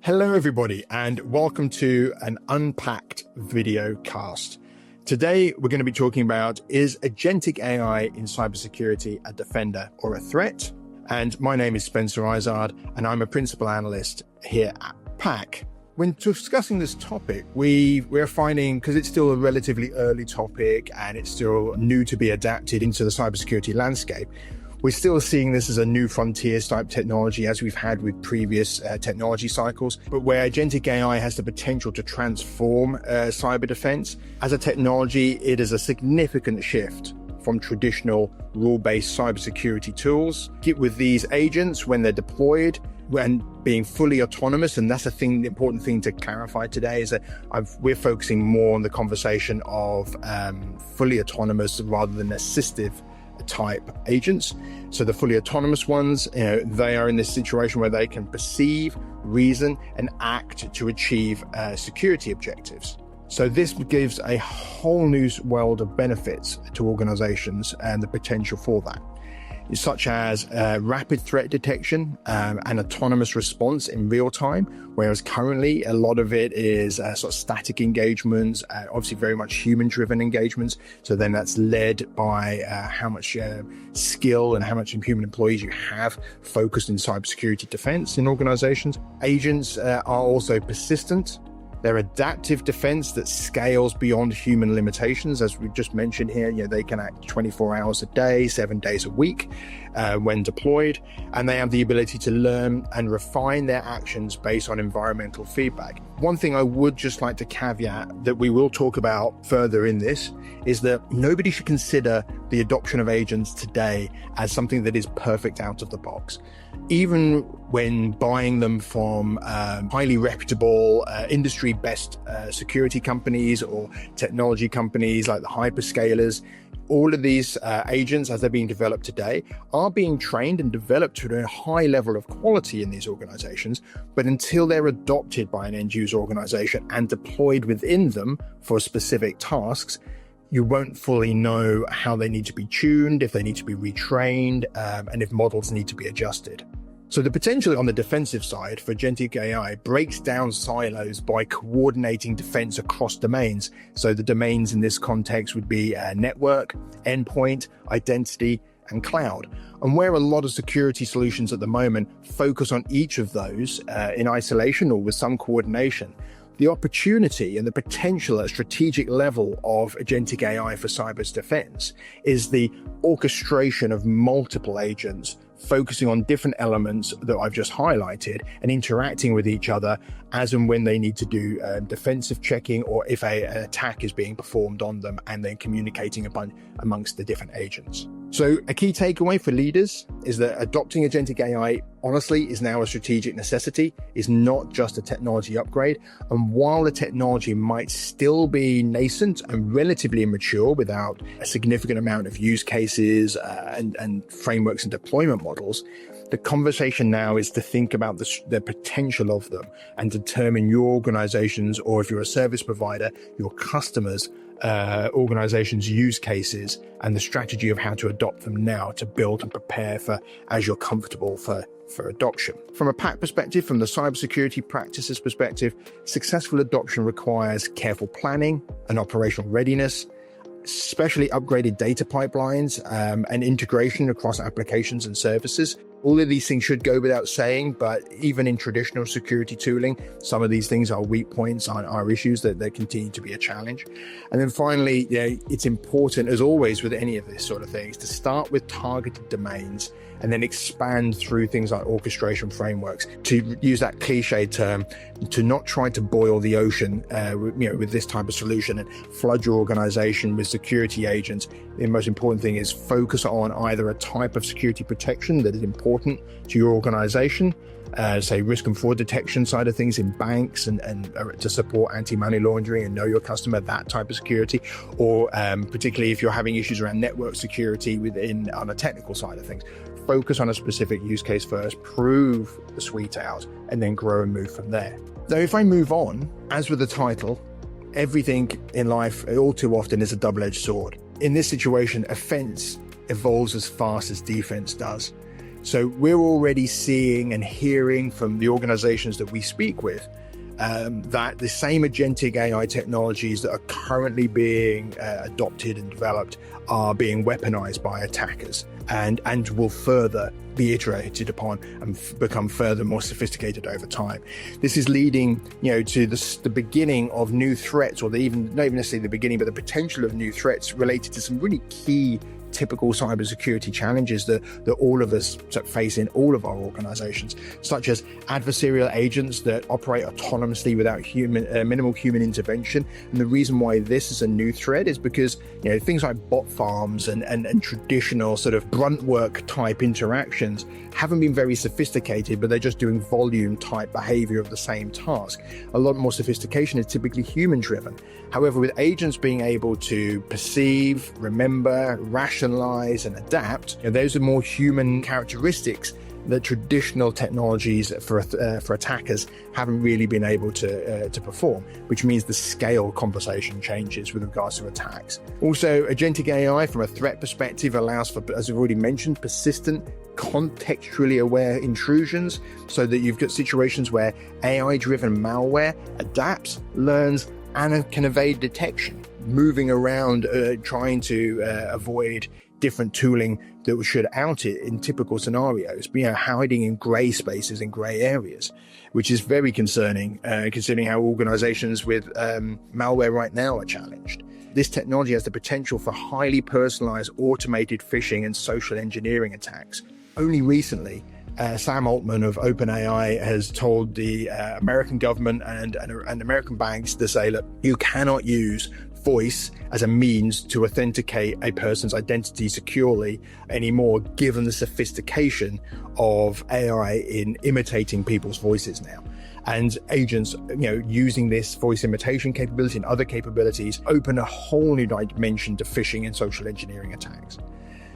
Hello everybody and welcome to an Unpacked video cast. Today we're going to be talking about, is agentic AI in cybersecurity a defender or a threat? And my name is Spencer Izard and I'm a principal analyst here at PAC. When discussing this topic, we're finding, because it's still a relatively early topic and it's still new to be adapted into the cybersecurity landscape, we're still seeing this as a new frontiers type technology as we've had with previous technology cycles, but where agentic AI has the potential to transform cyber defense. As a technology, it is a significant shift from traditional rule-based cybersecurity tools. With these agents, when they're deployed and being fully autonomous, and that's the important thing to clarify today, is that we're focusing more on the conversation of fully autonomous rather than assistive type agents. So the fully autonomous ones, they are in this situation where they can perceive, reason, and act to achieve security objectives. So this gives a whole new world of benefits to organizations and the potential for that, such as rapid threat detection and autonomous response in real time, whereas currently a lot of it is sort of static engagements, obviously very much human-driven engagements. So then that's led by how much skill and how much human employees you have focused in cybersecurity defense in organizations. Agents are also persistent. They're adaptive defense that scales beyond human limitations. As we just mentioned here, they can act 24 hours a day, 7 days a week when deployed, and they have the ability to learn and refine their actions based on environmental feedback. One thing I would just like to caveat that we will talk about further in this is that nobody should consider the adoption of agents today as something that is perfect out of the box. Even when buying them from highly reputable industry best security companies or technology companies like the hyperscalers, all of these agents, as they're being developed today, are being trained and developed to a high level of quality in these organizations. But until they're adopted by an end user organization and deployed within them for specific tasks, you won't fully know how they need to be tuned, if they need to be retrained, and if models need to be adjusted. So the potential on the defensive side for agentic AI breaks down silos by coordinating defense across domains. So the domains in this context would be network, endpoint, identity, and cloud. And where a lot of security solutions at the moment focus on each of those in isolation or with some coordination, the opportunity and the potential at strategic level of agentic AI for cyber defense is the orchestration of multiple agents focusing on different elements that I've just highlighted and interacting with each other as and when they need to do defensive checking, or if an attack is being performed on them, and then communicating amongst the different agents. So a key takeaway for leaders is that adopting agentic AI honestly is now a strategic necessity, is not just a technology upgrade. And while the technology might still be nascent and relatively immature without a significant amount of use cases and frameworks and deployment models, the conversation now is to think about the potential of them and determine your organizations, or if you're a service provider, your customers' organizations' use cases and the strategy of how to adopt them now to build and prepare for as you're comfortable for adoption. From a PAC perspective, from the cybersecurity practices perspective, successful adoption requires careful planning and operational readiness, especially upgraded data pipelines and integration across applications and services. All of these things should go without saying, but even in traditional security tooling, some of these things are weak points, are issues that continue to be a challenge. And then finally, it's important, as always with any of this sort of things, to start with targeted domains and then expand through things like orchestration frameworks. To use that cliche term, to not try to boil the ocean with this type of solution and flood your organization with security agents. The most important thing is focus on either a type of security protection that is important to your organization, say risk and fraud detection side of things in banks and to support anti-money laundering and know your customer, that type of security, or particularly if you're having issues around network security on a technical side of things. Focus on a specific use case first, prove the suite out, and then grow and move from there. Now, if I move on, as with the title, everything in life all too often is a double-edged sword. In this situation, offense evolves as fast as defense does. So we're already seeing and hearing from the organizations that we speak with that the same agentic AI technologies that are currently being adopted and developed are being weaponized by attackers and will further be iterated upon and become further more sophisticated over time. This is leading, to the beginning of new threats, or not even necessarily the beginning, but the potential of new threats related to some really key typical cybersecurity challenges that all of us face in all of our organizations, such as adversarial agents that operate autonomously without minimal human intervention. And the reason why this is a new threat is because things like bot farms and traditional sort of brunt work type interactions haven't been very sophisticated, but they're just doing volume type behavior of the same task. A lot more sophistication is typically human driven. However, with agents being able to perceive, remember, rationalize, and adapt, those are more human characteristics that traditional technologies for attackers haven't really been able to perform, which means the scale conversation changes with regards to attacks. Also, agentic AI from a threat perspective allows for, as I've already mentioned, persistent, contextually aware intrusions, so that you've got situations where AI-driven malware adapts, learns, and can evade detection, moving around, trying to avoid different tooling that should out it in typical scenarios, hiding in gray spaces and gray areas, which is very concerning, considering how organizations with malware right now are challenged. This technology has the potential for highly personalized automated phishing and social engineering attacks. Only recently, Sam Altman of OpenAI has told the American government and American banks to say, look, you cannot use voice as a means to authenticate a person's identity securely anymore, given the sophistication of AI in imitating people's voices now. And agents, using this voice imitation capability and other capabilities open a whole new dimension to phishing and social engineering attacks.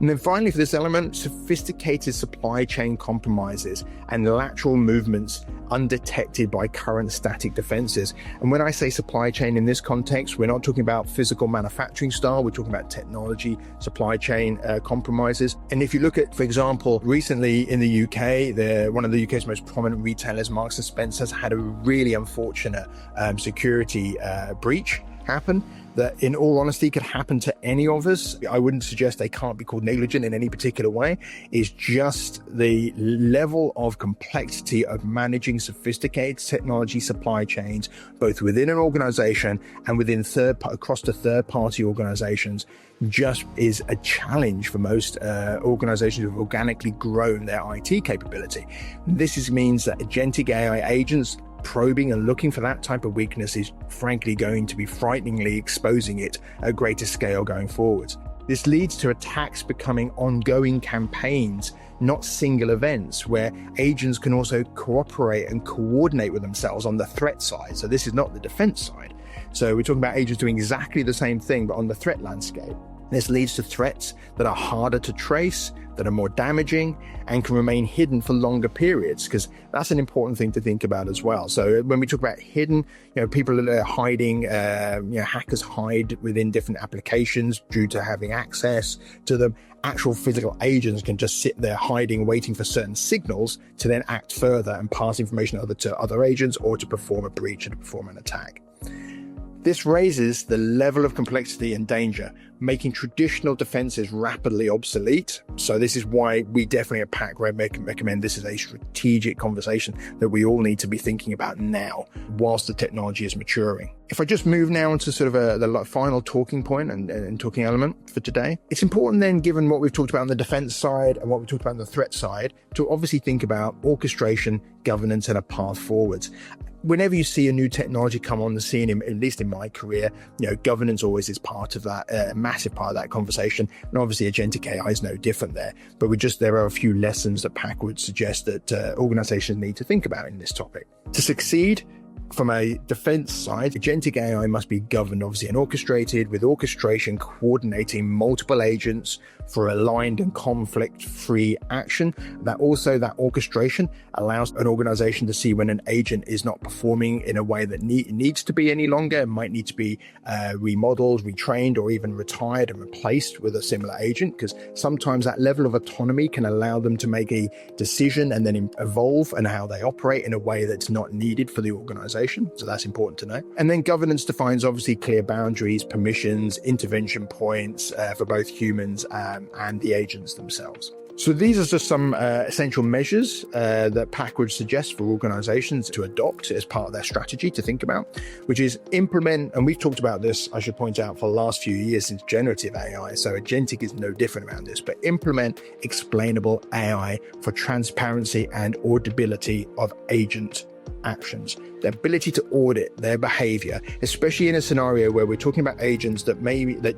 And then finally, for this element, sophisticated supply chain compromises and lateral movements undetected by current static defenses. And when I say supply chain in this context, we're not talking about physical manufacturing style, we're talking about technology, supply chain compromises. And if you look at, for example, recently in the UK, one of the UK's most prominent retailers, Marks and Spencer's, had a really unfortunate security breach happen that, in all honesty, could happen to any of us. I wouldn't suggest they can't be called negligent in any particular way. It's just the level of complexity of managing sophisticated technology supply chains, both within an organization and within across the third-party organizations, just is a challenge for most organizations who have organically grown their IT capability. This means that agentic AI agents probing and looking for that type of weakness is frankly going to be frighteningly exposing it at greater scale going forward. This leads to attacks becoming ongoing campaigns, not single events, where agents can also cooperate and coordinate with themselves on the threat side. So this is not the defense side. So we're talking about agents doing exactly the same thing, but on the threat landscape. This leads to threats that are harder to trace, that are more damaging, and can remain hidden for longer periods, because that's an important thing to think about as well. So when we talk about hidden, people are hiding, hackers hide within different applications due to having access to them. Actual physical agents can just sit there hiding, waiting for certain signals to then act further and pass information to other agents, or to perform a breach and to perform an attack. This raises the level of complexity and danger, making traditional defenses rapidly obsolete. So this is why we definitely at PAC recommend this is a strategic conversation that we all need to be thinking about now, whilst the technology is maturing. If I just move now into sort of the final talking point and talking element for today, it's important then, given what we've talked about on the defense side and what we've talked about on the threat side, to obviously think about orchestration, governance, and a path forwards. Whenever you see a new technology come on the scene, at least in my career, governance always is part of that, a massive part of that conversation. And obviously agentic AI is no different there, but there are a few lessons that PAC would suggest that organizations need to think about in this topic. To succeed, From a defense side, agentic AI must be governed, obviously, and orchestrated, with orchestration coordinating multiple agents for aligned and conflict-free action. That orchestration allows an organization to see when an agent is not performing in a way that needs to be any longer. It might need to be remodeled, retrained, or even retired and replaced with a similar agent, because sometimes that level of autonomy can allow them to make a decision and then evolve and how they operate in a way that's not needed for the organization. So that's important to know. And then governance defines obviously clear boundaries, permissions, intervention points for both humans and the agents themselves. So these are just some essential measures that PAC would suggest for organizations to adopt as part of their strategy to think about, which is implement, and we've talked about this, I should point out, for the last few years since generative AI, so agentic is no different around this, but implement explainable AI for transparency and auditability of agent actions, the ability to audit their behavior, especially in a scenario where we're talking about agents that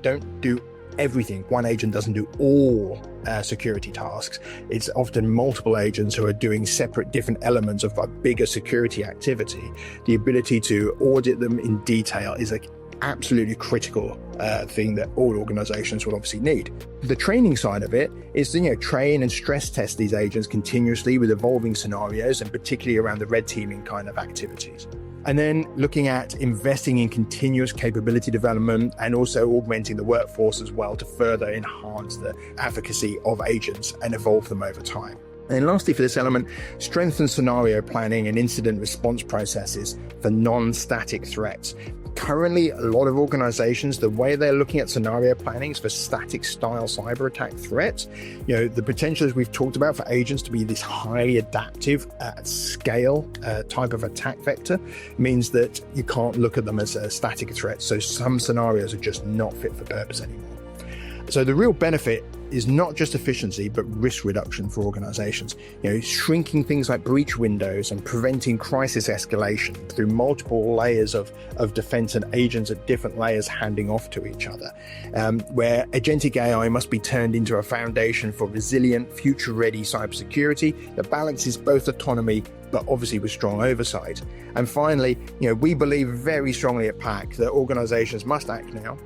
don't do everything. One agent doesn't do all security tasks. It's often multiple agents who are doing separate different elements of a bigger security activity. The ability to audit them in detail is an absolutely critical thing that all organizations will obviously need. The training side of it is to train and stress test these agents continuously with evolving scenarios, and particularly around the red teaming kind of activities. And then looking at investing in continuous capability development and also augmenting the workforce as well to further enhance the efficacy of agents and evolve them over time. And lastly, for this element, strengthen scenario planning and incident response processes for non-static threats. Currently, a lot of organizations, the way they're looking at scenario planning is for static style cyber attack threats. The potential, as we've talked about, for agents to be this highly adaptive at scale type of attack vector means that you can't look at them as a static threat. So some scenarios are just not fit for purpose anymore. So the real benefit is not just efficiency, but risk reduction for organizations. Shrinking things like breach windows and preventing crisis escalation through multiple layers of defense and agents at different layers handing off to each other, where agentic AI must be turned into a foundation for resilient, future-ready cybersecurity that balances both autonomy but obviously with strong oversight. And finally, we believe very strongly at PAC that organizations must act now,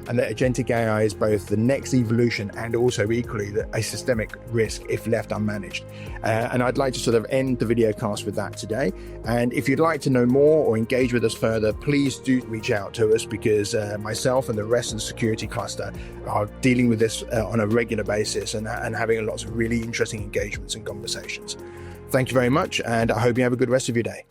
and that agentic AI is both the next evolution and also equally a systemic risk if left unmanaged. And I'd like to sort of end the video cast with that today. And if you'd like to know more or engage with us further, please do reach out to us, because myself and the rest of the security cluster are dealing with this on a regular basis and having lots of really interesting engagements and conversations. Thank you very much, and I hope you have a good rest of your day.